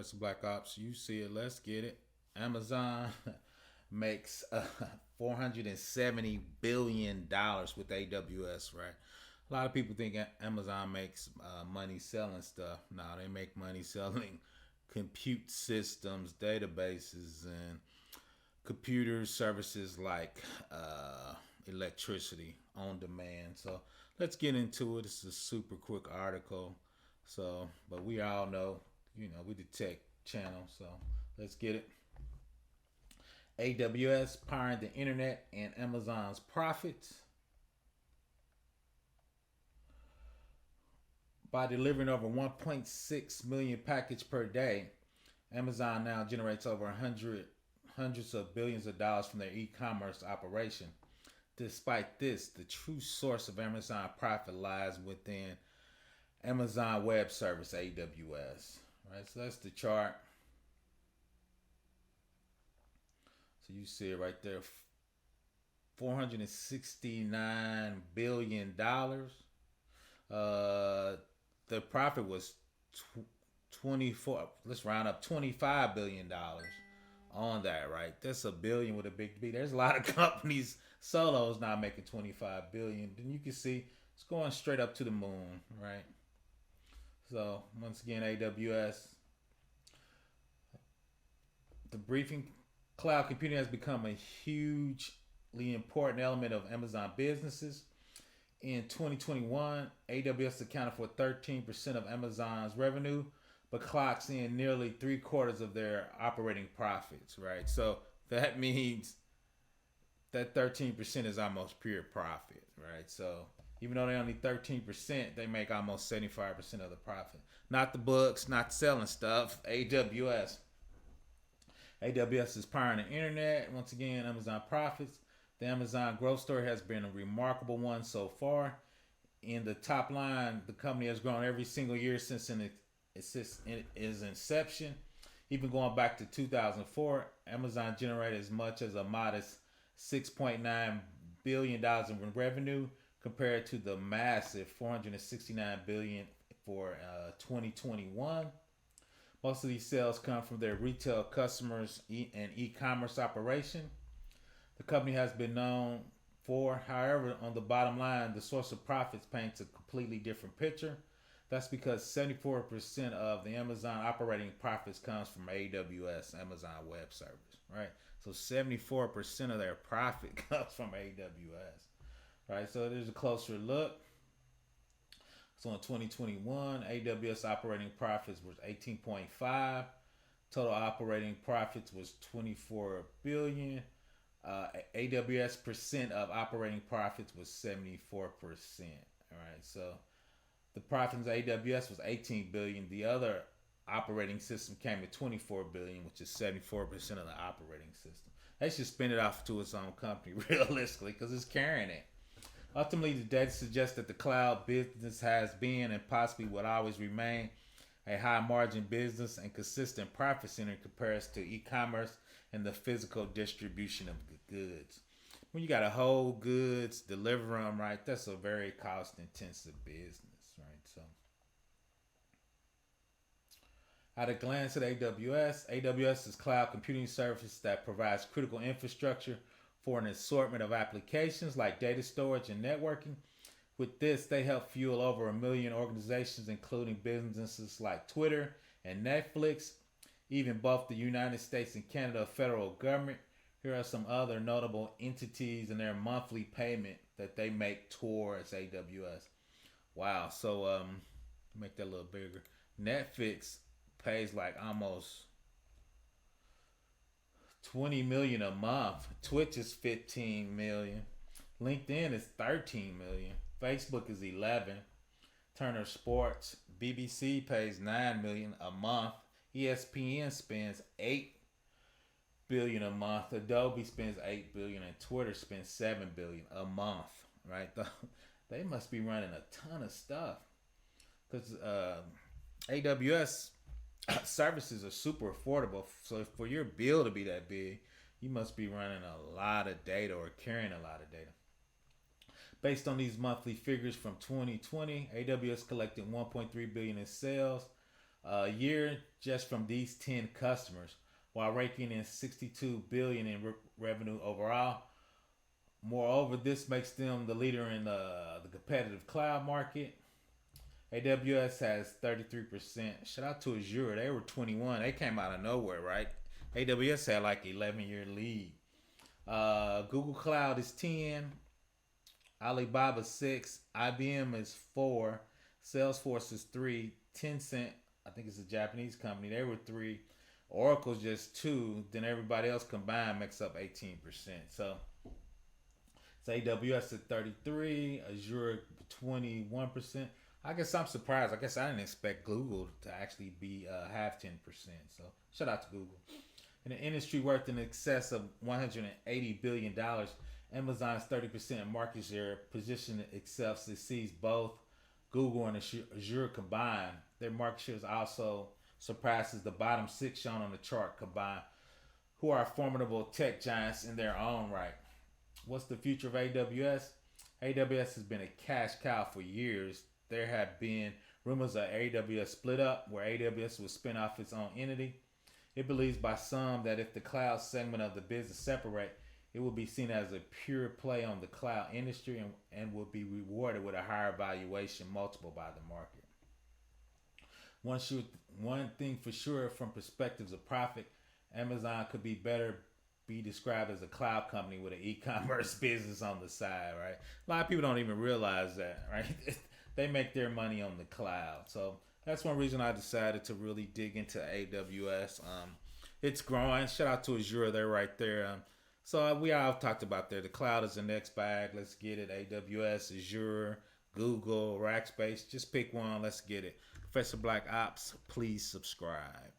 Press Black Ops. You see it. Let's get it. Amazon makes $470 billion with AWS, right? A lot of people think Amazon makes money selling stuff. No, they make money selling compute systems, databases, and computer services like electricity on demand. So let's get into it. It's a super quick article. So, but we all know, we the tech channel. So let's get it. AWS powering the internet and Amazon's profits. By delivering over 1.6 million packages per day, Amazon now generates over hundreds of billions of dollars from their e-commerce operation. Despite this, the true source of Amazon profit lies within Amazon Web Service (AWS). Right, so that's the chart. So you see it right there, $469 billion. The profit was 24. Let's round up $25 billion on that, right? That's a billion with a big B. There's a lot of companies solos now making 25 billion. Then you can see it's going straight up to the moon, right? So once again, AWS. The briefing: cloud computing has become a hugely important element of Amazon businesses. In 2021, AWS accounted for 13% of Amazon's revenue, but clocks in nearly 3/4 of their operating profits, right? So that means that 13% is almost pure profit, right? So even though they're only 13%, they make almost 75% of the profit. Not the books, not selling stuff. AWS. AWS is powering the internet. Once again, Amazon profits. The Amazon growth story has been a remarkable one so far. In the top line, the company has grown every single year since its inception. Even going back to 2004, Amazon generated as much as a modest $6.9 billion in revenue compared to the massive $469 billion for 2021. Most of these sales come from their retail customers and e-commerce operation. The company has been known for, however, on the bottom line, the source of profits paints a completely different picture. That's because 74% of the Amazon operating profits comes from AWS, Amazon Web Service, right? So 74% of their profit comes from AWS, right? So there's a closer look. So in 2021, AWS operating profits was 18.5. Total operating profits was 24 billion. AWS percent of operating profits was 74%. All right, so the profits of AWS was 18 billion. The other operating system came at 24 billion, which is 74% of the operating system. They should spin it off to its own company realistically because it's carrying it. Ultimately, the data suggests that the cloud business has been and possibly will always remain a high margin business and consistent profit center in comparison to e-commerce and the physical distribution of goods. When you got to hold goods, deliver them, right, that's a very cost intensive business, right? So at a glance at AWS is cloud computing service that provides critical infrastructure for an assortment of applications like data storage and networking. With this, they help fuel over 1 million organizations, including businesses like Twitter and Netflix, even both the United States and Canada federal government. Here are some other notable entities and their monthly payment that they make towards AWS. Wow, so make that a little bigger. Netflix pays like almost 20 million a month. Twitch is 15 million. LinkedIn is 13 million. Facebook is 11. Turner Sports, BBC pays 9 million a month. ESPN spends 8 billion a month. Adobe spends 8 billion and Twitter spends 7 billion a month, right? They must be running a ton of stuff because AWS services are super affordable. So for your bill to be that big, you must be running a lot of data or carrying a lot of data. Based on these monthly figures from 2020, AWS collected 1.3 billion in sales, a year just from these 10 customers, while raking in 62 billion in revenue overall. Moreover, this makes them the leader in the competitive cloud market. AWS has 33%. Shout out to Azure. They were 21. They came out of nowhere, right? AWS had like 11-year lead. Google Cloud is 10. Alibaba 6. IBM is 4. Salesforce is 3. Tencent, I think it's a Japanese company, they were 3. Oracle's just 2. Then everybody else combined makes up 18%. So it's AWS at 33, Azure 21%. I guess I'm surprised. I guess I didn't expect Google to actually be half 10%. So shout out to Google. In an industry worth in excess of $180 billion, Amazon's 30% market share position itself succeeds both Google and Azure combined. Their market share also surpasses the bottom 6 shown on the chart combined, who are formidable tech giants in their own right. What's the future of AWS? AWS has been a cash cow for years. There have been rumors of AWS split up, where AWS would spin off its own entity. It believes by some that if the cloud segment of the business separate, it will be seen as a pure play on the cloud industry and will be rewarded with a higher valuation multiple by the market. One thing for sure from perspectives of profit, Amazon could be described as a cloud company with an e-commerce business on the side, right? A lot of people don't even realize that, right? They make their money on the cloud. So that's one reason I decided to really dig into AWS. It's growing. Shout out to Azure. They're right there. So we all talked about there. The cloud is the next bag. Let's get it. AWS, Azure, Google, Rackspace. Just pick one. Let's get it. Professor Black Ops, please subscribe.